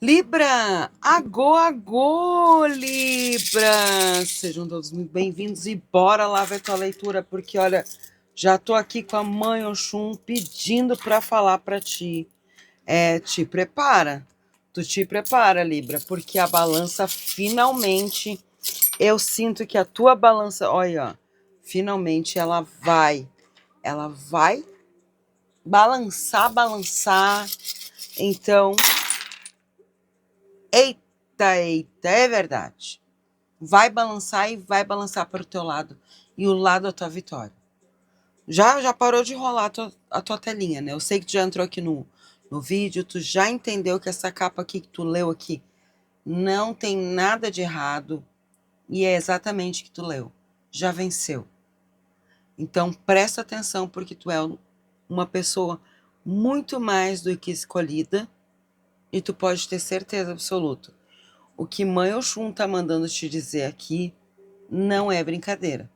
Libra, agô, Libra! Sejam todos muito bem-vindos e bora lá ver tua leitura, porque olha, já tô aqui com a mãe Oxum pedindo para falar para ti. Te prepara, tu te prepara, Libra, porque a balança finalmente, eu sinto que a tua balança, olha, ó, finalmente ela vai balançar, então... Eita, é verdade. Vai balançar e vai balançar para o teu lado. E o lado da tua vitória. Já parou de rolar a tua telinha, né? Eu sei que tu já entrou aqui no vídeo, tu já entendeu que essa capa aqui que tu leu aqui não tem nada de errado. E é exatamente o que tu leu. Já venceu. Então presta atenção, porque tu é uma pessoa muito mais do que escolhida. E tu pode ter certeza absoluta. O que Mãe Oxum tá mandando te dizer aqui não é brincadeira.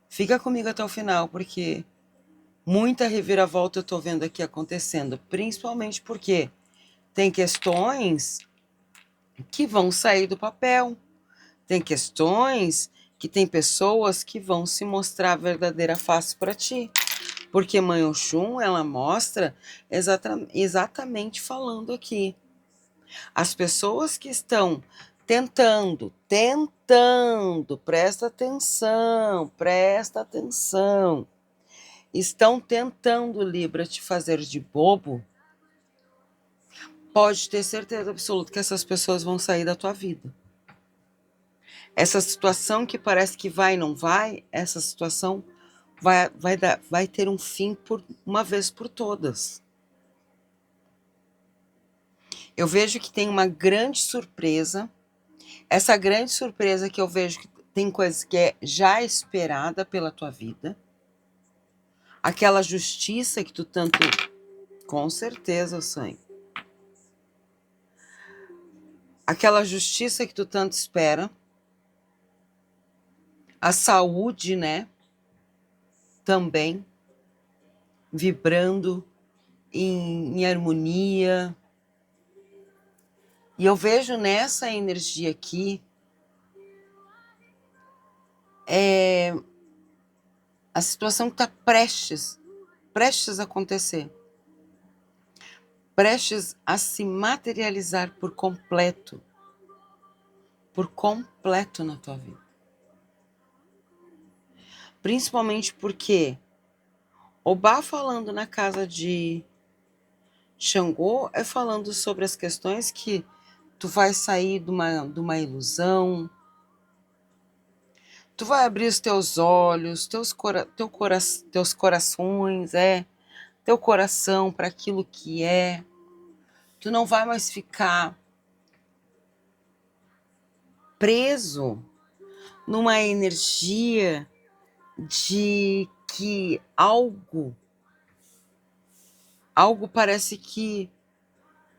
Fica comigo até o final, porque muita reviravolta eu tô vendo aqui acontecendo, principalmente porque tem questões que vão sair do papel, tem questões que tem pessoas que vão se mostrar a verdadeira face para ti, porque Mãe Oxum, ela mostra exatamente falando aqui. As pessoas que estão tentando, presta atenção, estão tentando, Libra, te fazer de bobo, pode ter certeza absoluta que essas pessoas vão sair da tua vida. Essa situação que parece que vai e não vai, essa situação vai ter um fim por uma vez por todas. Eu vejo que tem uma grande surpresa. Essa grande surpresa que eu vejo que tem coisas que é já esperada pela tua vida. Aquela justiça que tu tanto... Com certeza, sonho. Aquela justiça que tu tanto espera. A saúde, né? Também. Vibrando em harmonia. E eu vejo nessa energia aqui a situação que está prestes a acontecer. Prestes a se materializar por completo na tua vida. Principalmente porque Obá falando na casa de Xangô é falando sobre as questões que tu vai sair de uma ilusão, tu vai abrir os teus olhos, teus corações, teu coração para aquilo que é. Tu não vai mais ficar preso numa energia de que algo parece que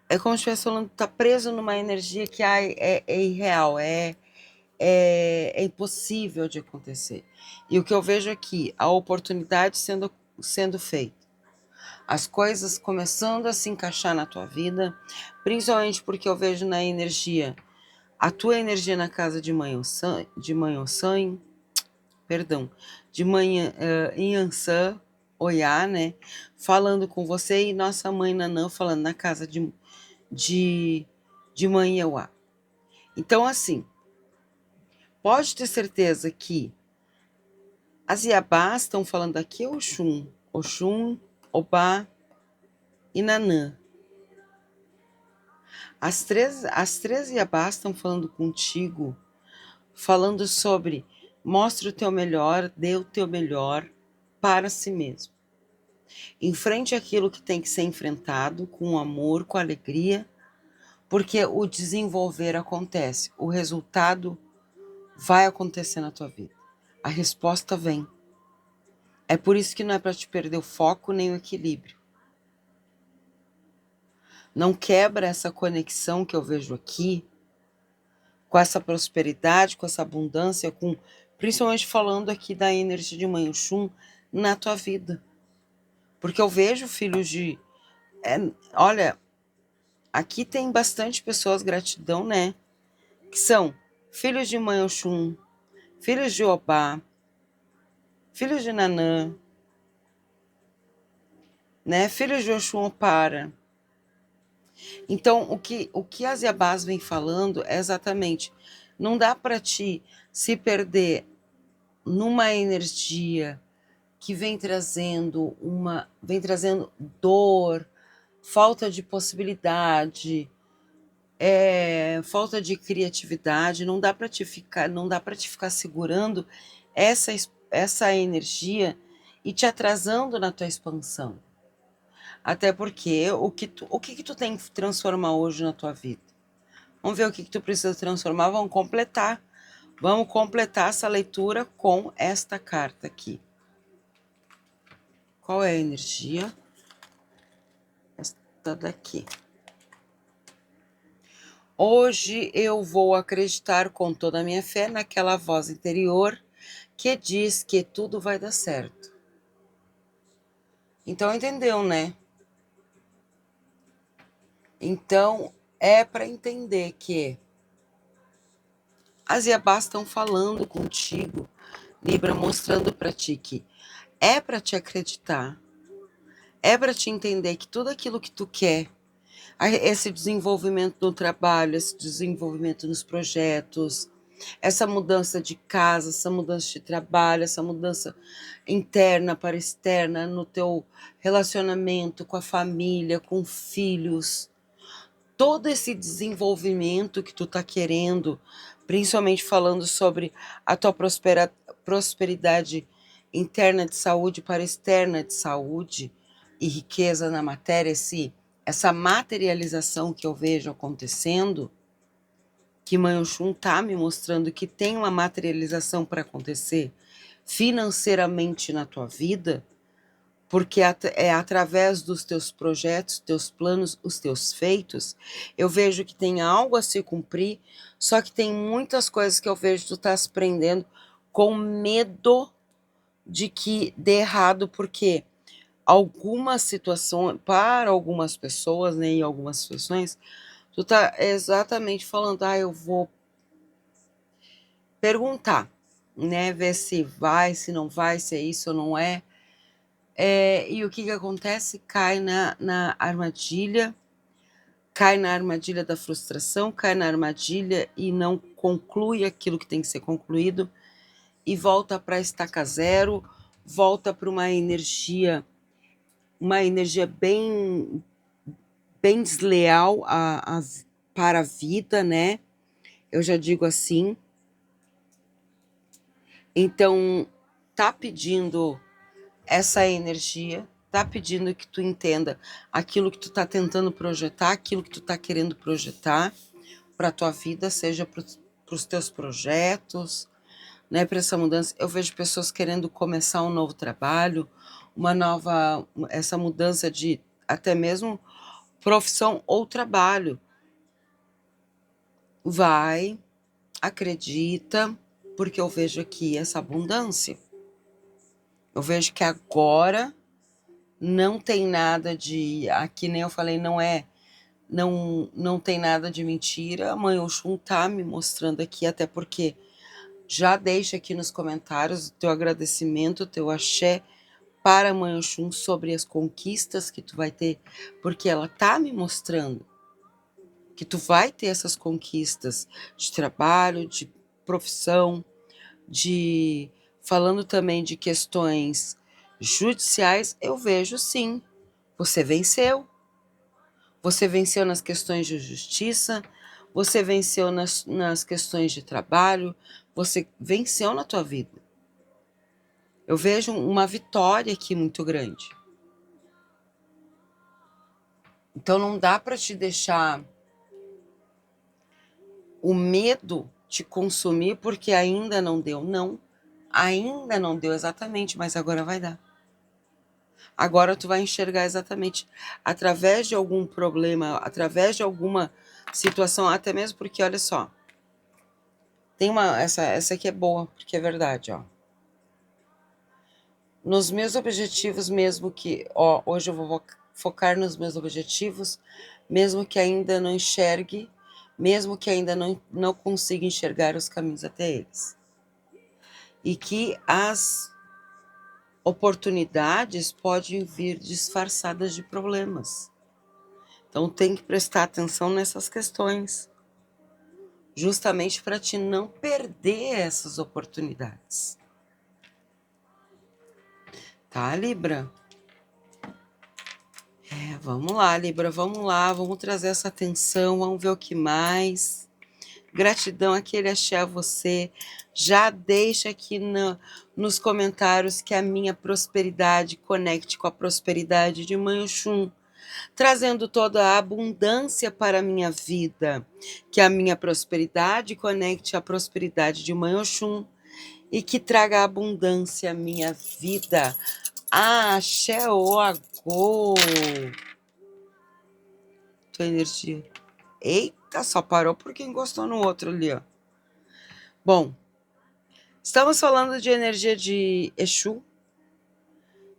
é como se estivesse falando, tá preso numa energia que é irreal, é impossível de acontecer. E o que eu vejo aqui, a oportunidade sendo feita, as coisas começando a se encaixar na tua vida, principalmente porque eu vejo na energia, a tua energia na casa de Mãe Ossan, perdão, de Mãe Yansan, Oiá, né, falando com você, e nossa Mãe Nanã falando na casa de Mãe Euá. Então, assim, pode ter certeza que as Iabás estão falando aqui Oxum, Obá e Nanã. As três Iabás estão falando contigo, falando sobre mostre o teu melhor, dê o teu melhor para si mesmo. Enfrente aquilo que tem que ser enfrentado com amor, com alegria, porque o desenvolver acontece, o resultado vai acontecer na tua vida. A resposta vem. É por isso que não é para te perder o foco nem o equilíbrio. Não quebra essa conexão que eu vejo aqui, com essa prosperidade, com essa abundância, principalmente falando aqui da energia de Mãe Oxum na tua vida. Porque eu vejo filhos olha, Aqui tem bastante pessoas, gratidão, né? Que são filhos de Mãe Oxum, filhos de Obá, filhos de Nanã, né? Filhos de Oxum Opara. Então, o que as Yabás vem falando é exatamente, não dá para ti se perder numa energia que vem trazendo dor, falta de possibilidade, falta de criatividade, não dá para te ficar segurando essa energia e te atrasando na tua expansão. Até porque o que tu tem que transformar hoje na tua vida? Vamos ver o que tu precisa transformar, vamos completar. Vamos completar essa leitura com esta carta aqui. Qual é a energia? Esta daqui. Hoje eu vou acreditar com toda a minha fé naquela voz interior que diz que tudo vai dar certo. Então entendeu, né? Então é para entender que as Yabás estão falando contigo, Libra, mostrando para ti que é para te acreditar, é para te entender que tudo aquilo que tu quer, esse desenvolvimento no trabalho, esse desenvolvimento nos projetos, essa mudança de casa, essa mudança de trabalho, essa mudança interna para externa no teu relacionamento com a família, com filhos, todo esse desenvolvimento que tu tá querendo, principalmente falando sobre a tua prosperidade interna de saúde para externa de saúde e riqueza na matéria, essa materialização que eu vejo acontecendo, que Mãe Oxum tá me mostrando que tem uma materialização para acontecer financeiramente na tua vida, porque é através dos teus projetos, teus planos, os teus feitos, eu vejo que tem algo a se cumprir, só que tem muitas coisas que eu vejo que tu tá se prendendo com medo de que dê errado, porque alguma situação, para algumas pessoas, né, em algumas situações, tu tá exatamente falando, eu vou perguntar, né, ver se vai, se não vai, se é isso ou não é. E o que acontece? Cai na armadilha, cai na armadilha da frustração, cai na armadilha e não conclui aquilo que tem que ser concluído e volta para a estaca zero, volta para uma energia bem desleal para a vida, né? Eu já digo assim. Então, tá pedindo essa energia, tá pedindo que tu entenda aquilo que tu tá tentando projetar, aquilo que tu tá querendo projetar para tua vida, seja para os teus projetos, né, para essa mudança. Eu vejo pessoas querendo começar um novo trabalho, essa mudança de até mesmo profissão ou trabalho. Vai, acredita, porque eu vejo aqui essa abundância. Eu vejo que agora não tem nada de, aqui nem eu falei, não tem nada de mentira. A Mãe Oxum tá me mostrando aqui, até porque já deixa aqui nos comentários o teu agradecimento, o teu axé para a Mãe Oxum sobre as conquistas que tu vai ter, porque ela tá me mostrando que tu vai ter essas conquistas de trabalho, de profissão, falando também de questões judiciais. Eu vejo sim, você venceu. Você venceu nas questões de justiça, você venceu nas questões de trabalho, você venceu na tua vida. Eu vejo uma vitória aqui muito grande. Então não dá para te deixar o medo te consumir porque ainda não deu. Não, ainda não deu exatamente, mas agora vai dar. Agora tu vai enxergar exatamente através de algum problema, através de alguma situação, até mesmo porque, olha só, tem essa aqui é boa, porque é verdade, ó. Nos meus objetivos mesmo que, hoje eu vou focar nos meus objetivos, mesmo que ainda não enxergue, mesmo que ainda não consiga enxergar os caminhos até eles. E que as oportunidades podem vir disfarçadas de problemas. Então tem que prestar atenção nessas questões, justamente para te não perder essas oportunidades. Tá, Libra? Vamos lá, Libra, vamos lá, vamos trazer essa atenção, vamos ver o que mais. Gratidão, aquele axé a você. Já deixa aqui nos comentários que a minha prosperidade conecte com a prosperidade de Mãe Oxum, trazendo toda a abundância para a minha vida. Que a minha prosperidade conecte a prosperidade de Mãe Oxum e que traga abundância à minha vida. Axé o agô. Tua energia. Eita, só parou porque encostou no outro ali, ó. Bom, estamos falando de energia de Exu.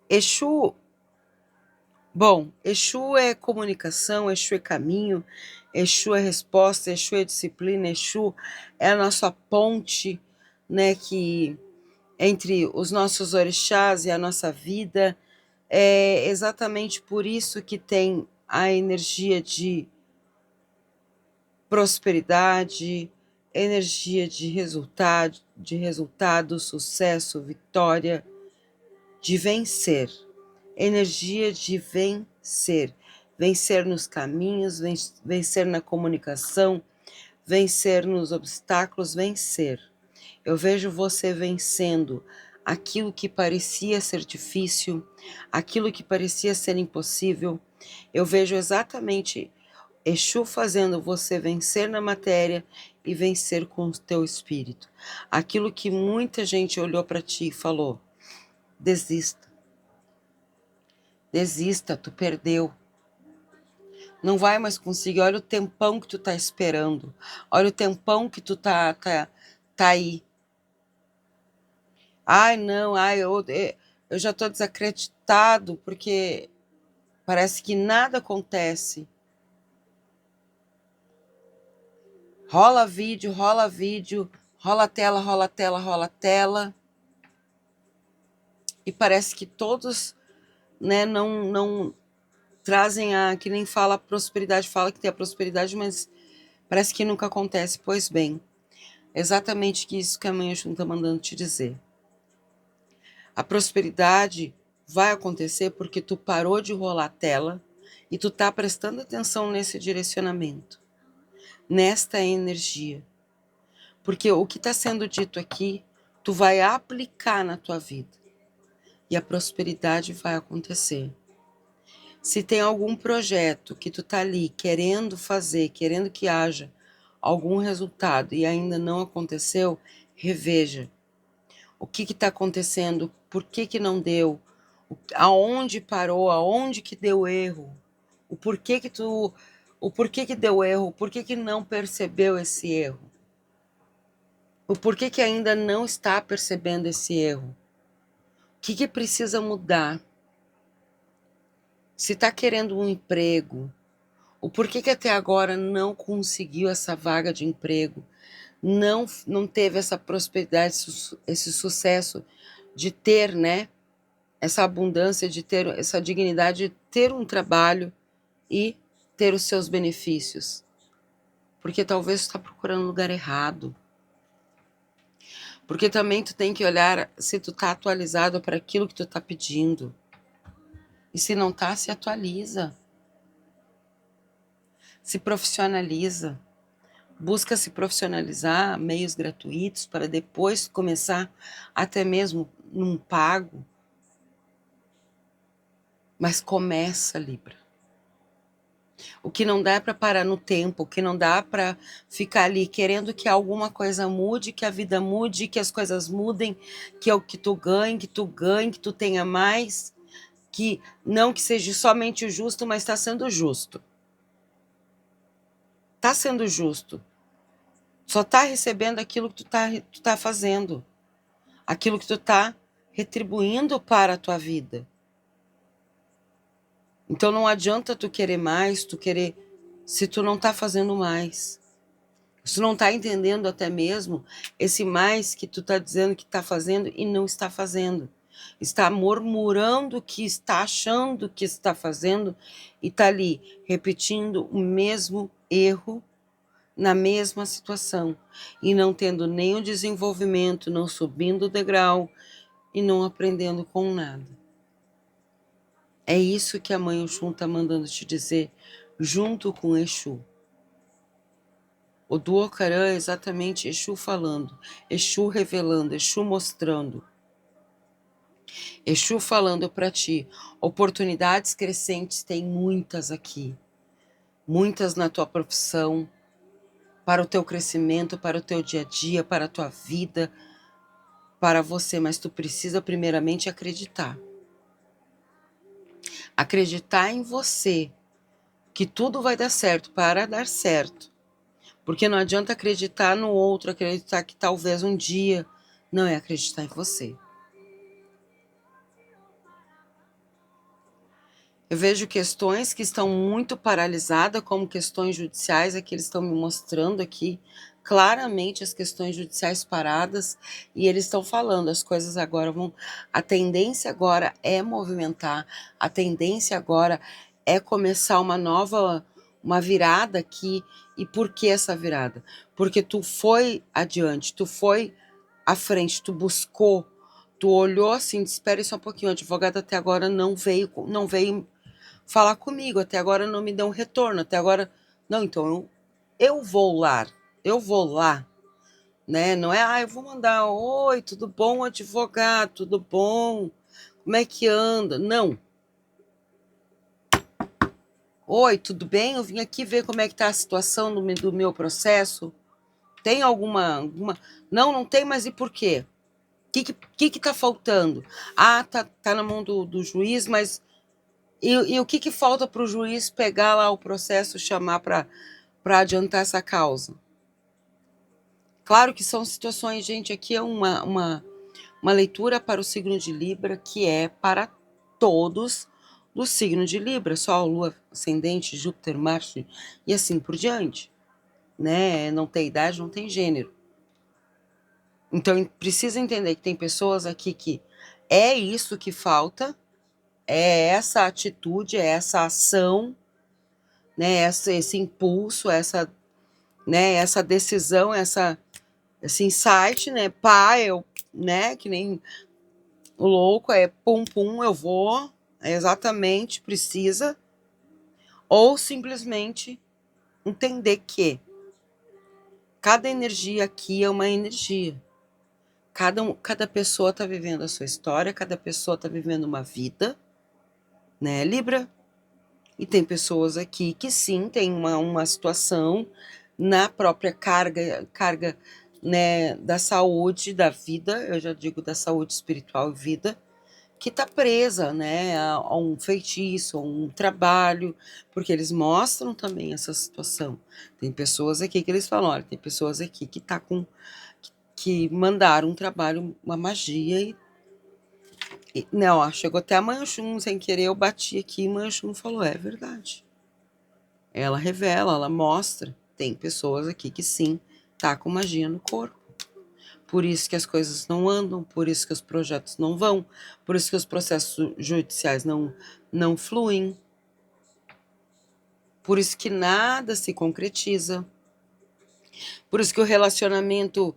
Exu é comunicação, Exu é caminho, Exu é resposta, Exu é disciplina, Exu é a nossa ponte, né, que entre os nossos orixás e a nossa vida. É exatamente por isso que tem a energia de prosperidade, energia de resultado, sucesso, vitória, de vencer, energia de vencer, vencer nos caminhos, vencer na comunicação, vencer nos obstáculos, vencer. Eu vejo você vencendo aquilo que parecia ser difícil, aquilo que parecia ser impossível. Eu vejo exatamente Exu fazendo você vencer na matéria e vencer com o teu espírito. Aquilo que muita gente olhou para ti e falou: desista. Desista, tu perdeu. Não vai mais conseguir. Olha o tempão que tu tá esperando. Olha o tempão que tu tá aí. Ai, não, eu já tô desacreditado porque parece que nada acontece. Rola vídeo, rola tela, rola tela, rola tela. E parece que todos, né, não trazem que nem fala prosperidade, fala que tem a prosperidade, mas parece que nunca acontece. Pois bem, exatamente isso que a Mãe Oxum está mandando te dizer. A prosperidade vai acontecer porque tu parou de rolar a tela e tu tá prestando atenção nesse direcionamento, nesta energia. Porque o que está sendo dito aqui, tu vai aplicar na tua vida e a prosperidade vai acontecer. Se tem algum projeto que tu tá ali querendo fazer, querendo que haja algum resultado e ainda não aconteceu, reveja. O que está acontecendo? Por que não deu? Aonde parou? Aonde que deu erro? O porquê que deu erro? O porquê que não percebeu esse erro? O porquê que ainda não está percebendo esse erro? O que precisa mudar? Se está querendo um emprego, o porquê que até agora não conseguiu essa vaga de emprego, não teve essa prosperidade, esse sucesso de ter, né, essa abundância, de ter essa dignidade, de ter um trabalho e ter os seus benefícios. Porque talvez tu está procurando um lugar errado. Porque também tu tem que olhar se tu está atualizado para aquilo que tu está pedindo. E se não está, se atualiza. Se profissionaliza. Busca se profissionalizar, meios gratuitos, para depois começar até mesmo num pago. Mas começa, Libra. O que não dá é para parar no tempo, o que não dá para ficar ali querendo que alguma coisa mude, que a vida mude, que as coisas mudem, que é o que tu ganhe, que tu tenha mais, que não que seja somente o justo, mas está sendo justo. Está sendo justo. Só está recebendo aquilo que tu tá fazendo, aquilo que tu tá retribuindo para a tua vida. Então não adianta tu querer mais, se tu não tá fazendo mais. Se tu não tá entendendo até mesmo esse mais que tu tá dizendo que tá fazendo e não está fazendo. Está murmurando que está achando que está fazendo e tá ali repetindo o mesmo erro na mesma situação e não tendo nem o desenvolvimento, não subindo o degrau e não aprendendo com nada. É isso que a Mãe Oxum está mandando te dizer, junto com Exu. O Duocarã é exatamente Exu falando, Exu revelando, Exu mostrando. Exu falando para ti, oportunidades crescentes tem muitas aqui. Muitas na tua profissão, para o teu crescimento, para o teu dia a dia, para a tua vida, para você, mas tu precisa primeiramente acreditar. Acreditar em você, que tudo vai dar certo para dar certo. Porque não adianta acreditar no outro, acreditar que talvez um dia, não é acreditar em você. Eu vejo questões que estão muito paralisadas, como questões judiciais, que eles estão me mostrando aqui, claramente as questões judiciais paradas, e eles estão falando, as coisas agora vão... A tendência agora é movimentar, a tendência agora é começar uma virada aqui. E por que essa virada? Porque tu foi adiante, tu foi à frente, tu buscou, tu olhou assim, espere só um pouquinho, o advogado até agora não veio falar comigo, até agora não me deu um retorno, até agora, não, então eu vou lá, né, não é, eu vou mandar, oi, tudo bom, advogado, tudo bom, como é que anda, não, oi, tudo bem, eu vim aqui ver como é que tá a situação do meu processo, tem alguma, não tem, mas e por quê? O que tá faltando? Ah, tá na mão do juiz, mas e o que falta para o juiz pegar lá o processo, chamar para adiantar essa causa? Claro que são situações, gente, aqui é uma leitura para o signo de Libra, que é para todos do signo de Libra, Sol, Lua, Ascendente, Júpiter, Marte e assim por diante, né? Não tem idade, não tem gênero. Então, precisa entender que tem pessoas aqui que é isso que falta, é essa atitude, é essa ação, né, esse impulso, essa decisão, esse insight, né, pá, né, que nem o louco, pum, pum, eu vou, exatamente, precisa, ou simplesmente entender que cada energia aqui é uma energia, cada pessoa está vivendo a sua história, cada pessoa está vivendo uma vida, né, Libra? E tem pessoas aqui que sim, tem uma situação na própria carga, né, da saúde, da vida, eu já digo da saúde espiritual e vida, que está presa, né, a um feitiço, a um trabalho, porque eles mostram também essa situação. Tem pessoas aqui que eles falam, olha, tem pessoas aqui que que mandaram um trabalho, uma magia não, ó, chegou até a Mãe Oxum, sem querer eu bati aqui e Mãe Oxum falou, é verdade. Ela revela, ela mostra. Tem pessoas aqui que sim, tá com magia no corpo. Por isso que as coisas não andam, por isso que os projetos não vão, por isso que os processos judiciais não fluem. Por isso que nada se concretiza. Por isso que o relacionamento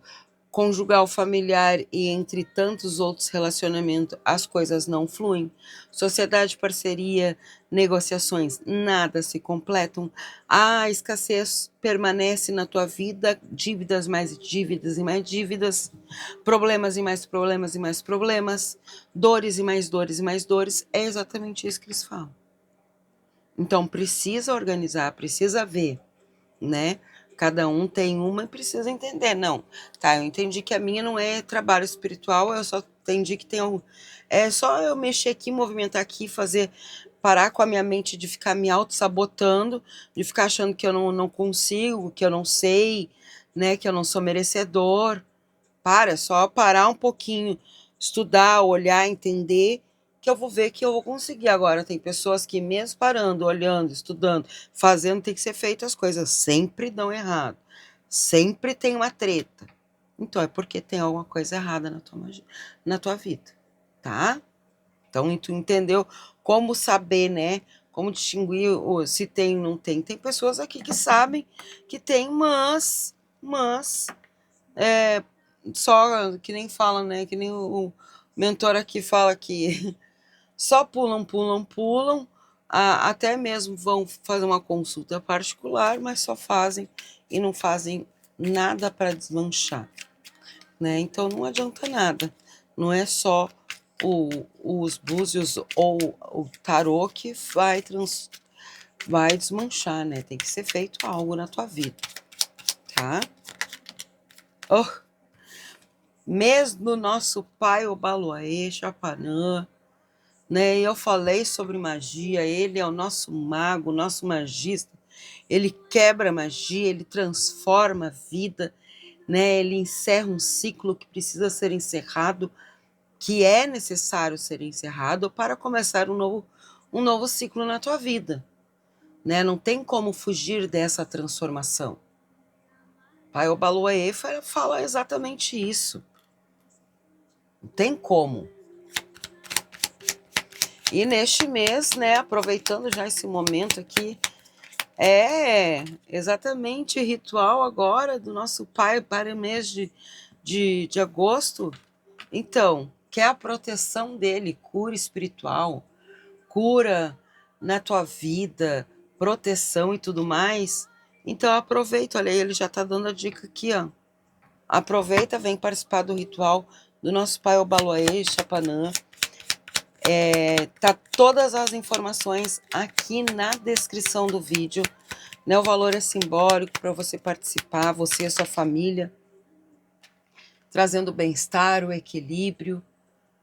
conjugal, familiar e entre tantos outros relacionamentos, as coisas não fluem. Sociedade, parceria, negociações, nada se completam. A escassez permanece na tua vida, dívidas mais dívidas e mais dívidas, problemas e mais problemas e mais problemas, dores e mais dores e mais dores. É exatamente isso que eles falam. Então precisa organizar, precisa ver, né? Cada um tem uma e precisa entender. Não, tá, eu entendi que a minha não é trabalho espiritual, eu só entendi que tem é só eu mexer aqui, movimentar aqui, parar com a minha mente de ficar me auto-sabotando, de ficar achando que eu não consigo, que eu não sei, né, que eu não sou merecedor. É só parar um pouquinho, estudar, olhar, entender que eu vou ver que eu vou conseguir. Agora, tem pessoas que mesmo parando, olhando, estudando, fazendo, tem que ser feito as coisas, sempre dão errado. Sempre tem uma treta. Então, é porque tem alguma coisa errada na tua vida, tá? Então, tu entendeu como saber, né? Como distinguir se tem ou não tem. Tem pessoas aqui que sabem que tem, mas só que nem falam, né? Que nem o mentor aqui fala que só pulam, até mesmo vão fazer uma consulta particular, mas só fazem e não fazem nada para desmanchar, né? Então não adianta nada. Não é só os búzios ou o tarô que vai desmanchar, né? Tem que ser feito algo na tua vida, tá? Oh, mês do nosso pai Obaloaê, Chapanã, né? Eu falei sobre magia, ele é o nosso mago, nosso magista. Ele quebra a magia, ele transforma a vida, né? Ele encerra um ciclo que precisa ser encerrado, que é necessário ser encerrado para começar um novo ciclo na tua vida, né? Não tem como fugir dessa transformação. Pai Obaloaê fala exatamente isso. Não tem como. E neste mês, né, aproveitando já esse momento aqui, é exatamente ritual agora do nosso pai para o mês de agosto. Então, quer a proteção dele, cura espiritual, cura na tua vida, proteção e tudo mais. Então aproveita, olha aí, ele já tá dando a dica aqui, ó. Aproveita, vem participar do ritual do nosso pai Obaloaê, Chapanã. Tá todas as informações aqui na descrição do vídeo, né? O valor é simbólico para você participar, você e a sua família, trazendo o bem-estar, o equilíbrio,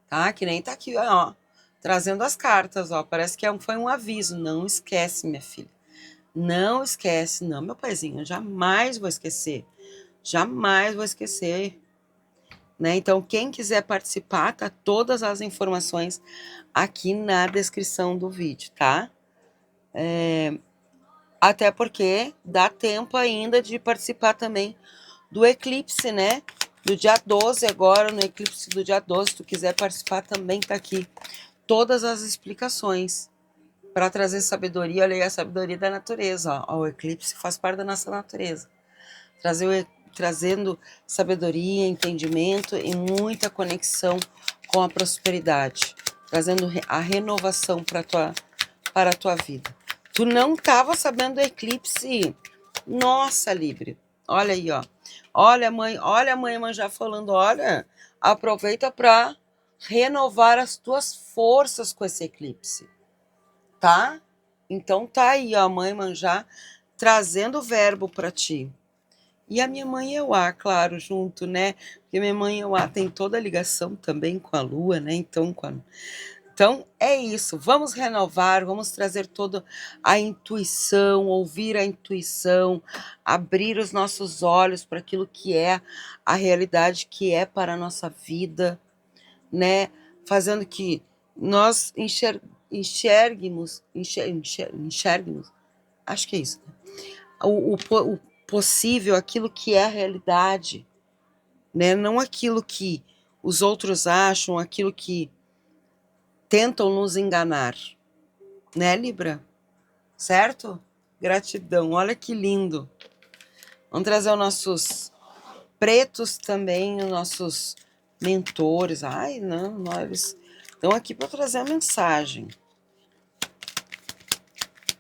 tá? Que nem tá aqui, ó, trazendo as cartas, ó, parece que foi um aviso, não esquece, minha filha, não esquece, não, meu paizinho, jamais vou esquecer, né? Então, quem quiser participar, tá todas as informações aqui na descrição do vídeo, tá? Até porque dá tempo ainda de participar também do eclipse, né? Do dia 12 agora, no eclipse do dia 12, se tu quiser participar, também tá aqui todas as explicações para trazer sabedoria. Olha aí a sabedoria da natureza, ó. O eclipse faz parte da nossa natureza. Trazendo sabedoria, entendimento e muita conexão com a prosperidade. Trazendo a renovação para a tua vida. Tu não estava sabendo do eclipse? Nossa, Libra. Olha aí, ó. Olha a mãe Manjá falando, olha, aproveita para renovar as tuas forças com esse eclipse, tá? Então tá aí, ó, a mãe Manjá trazendo o verbo para ti. E a minha mãe Euá, claro, junto, né? Porque minha mãe Euá tem toda a ligação também com a lua, né? Então é isso, vamos renovar, vamos trazer toda a intuição, ouvir a intuição, abrir os nossos olhos para aquilo que é a realidade que é para a nossa vida, né? Fazendo que nós enxerguemos, acho que é isso, né? O possível, aquilo que é a realidade, né? Não aquilo que os outros acham, aquilo que tentam nos enganar, né, Libra? Certo? Gratidão, olha que lindo. Vamos trazer os nossos pretos também, os nossos mentores. Ai, não, eles estão aqui para trazer a mensagem.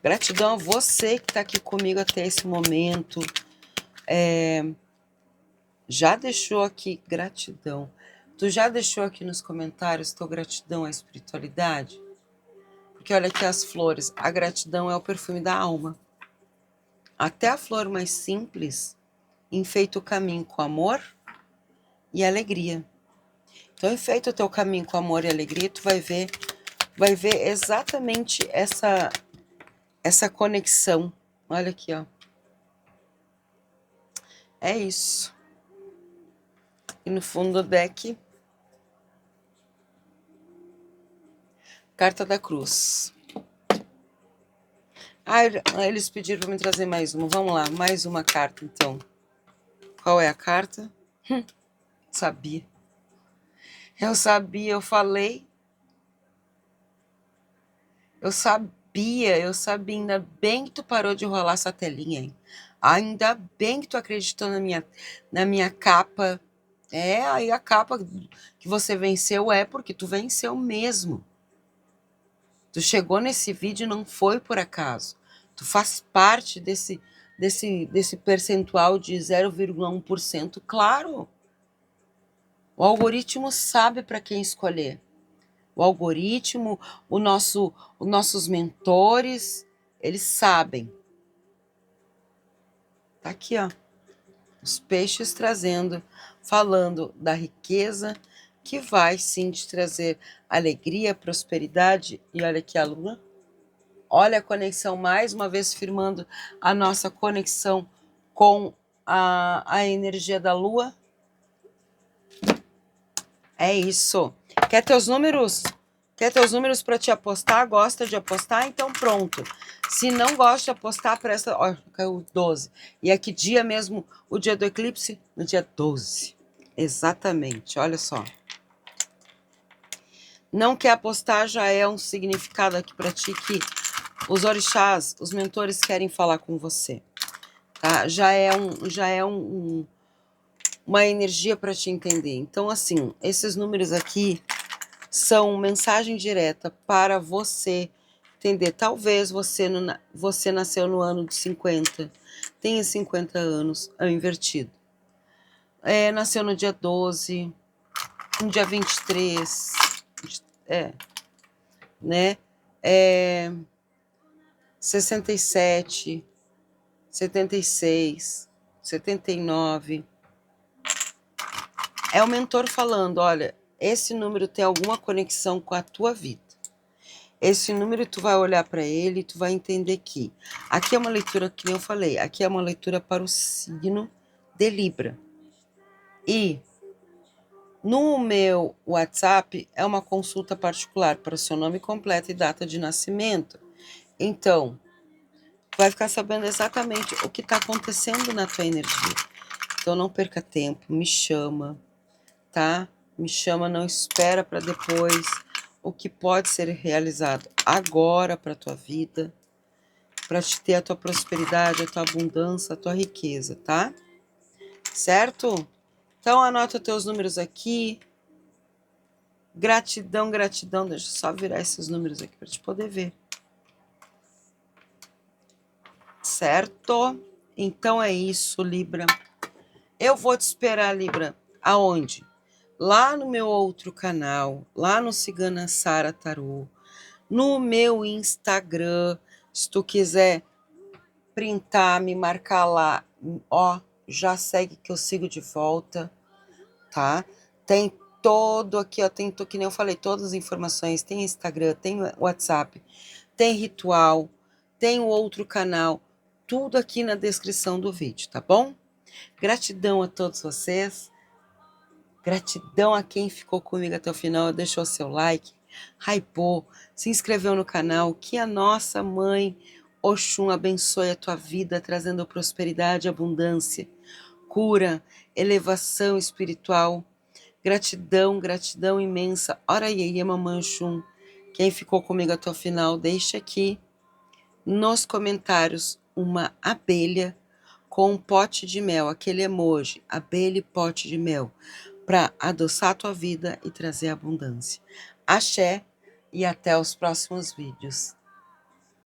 Gratidão a você que está aqui comigo até esse momento. Já deixou aqui gratidão. Tu já deixou aqui nos comentários tua gratidão à espiritualidade? Porque olha aqui as flores. A gratidão é o perfume da alma. Até a flor mais simples enfeita o caminho com amor e alegria. Então, enfeita o teu caminho com amor e alegria, tu vai ver exatamente essa conexão. Olha aqui, ó. É isso. E no fundo do deck, Carta da Cruz. Ah, eles pediram para me trazer mais uma. Vamos lá, mais uma carta, então. Qual é a carta? Sabia. Eu sabia, eu falei. Eu sabia. Ainda bem que tu parou de rolar essa telinha, hein? Ainda bem que tu acreditou na minha capa. Aí a capa que você venceu é porque tu venceu mesmo. Tu chegou nesse vídeo não foi por acaso. Tu faz parte desse percentual de 0,1%, claro. O algoritmo sabe para quem escolher. O algoritmo, os nossos mentores, eles sabem. Tá aqui, ó. Os peixes falando da riqueza que vai sim te trazer alegria, prosperidade. E olha aqui a lua. Olha a conexão, mais uma vez firmando a nossa conexão com a energia da lua. É isso. Quer teus números? Quer teus números para te apostar? Gosta de apostar? Então pronto. Se não gosta de apostar, presta... Ó, caiu 12. E aqui dia mesmo, o dia do eclipse? No dia 12. Exatamente, olha só. Não quer apostar, já é um significado aqui para ti que os orixás, os mentores querem falar com você. Tá? Já é uma energia para te entender. Então, assim, esses números aqui são mensagem direta para você entender. Talvez você nasceu no ano de 50, tenha 50 anos, é o invertido. Nasceu no dia 12, no dia 23, né? 67, 76, 79. É o mentor falando, olha, esse número tem alguma conexão com a tua vida. Esse número tu vai olhar para ele e tu vai entender que aqui é uma leitura, que nem eu falei, aqui é uma leitura para o signo de Libra. E no meu WhatsApp é uma consulta particular para o seu nome completo e data de nascimento. Então, tu vai ficar sabendo exatamente o que está acontecendo na tua energia. Então não perca tempo, me chama, tá? Me chama, não espera para depois. O que pode ser realizado agora para a tua vida, para te ter a tua prosperidade, a tua abundância, a tua riqueza, tá? Certo? Então anota teus números aqui. Gratidão, gratidão. Deixa eu só virar esses números aqui para te poder ver. Certo? Então é isso, Libra. Eu vou te esperar, Libra. Aonde? Lá no meu outro canal, lá no Cigana Sara Tarô, no meu Instagram, se tu quiser printar, me marcar lá, ó, já segue que eu sigo de volta, tá? Tem todo aqui, ó, tem, que nem eu falei, todas as informações, tem Instagram, tem WhatsApp, tem ritual, tem o outro canal, tudo aqui na descrição do vídeo, tá bom? Gratidão a todos vocês. Gratidão a quem ficou comigo até o final, deixou seu like, hypou, se inscreveu no canal. Que a nossa mãe Oxum abençoe a tua vida, trazendo prosperidade, abundância, cura, elevação espiritual. Gratidão, gratidão imensa. Ora iê, mamãe Oxum. Quem ficou comigo até o final, deixa aqui nos comentários uma abelha com um pote de mel, aquele emoji, abelha e pote de mel, para adoçar a tua vida e trazer abundância. Axé e até os próximos vídeos.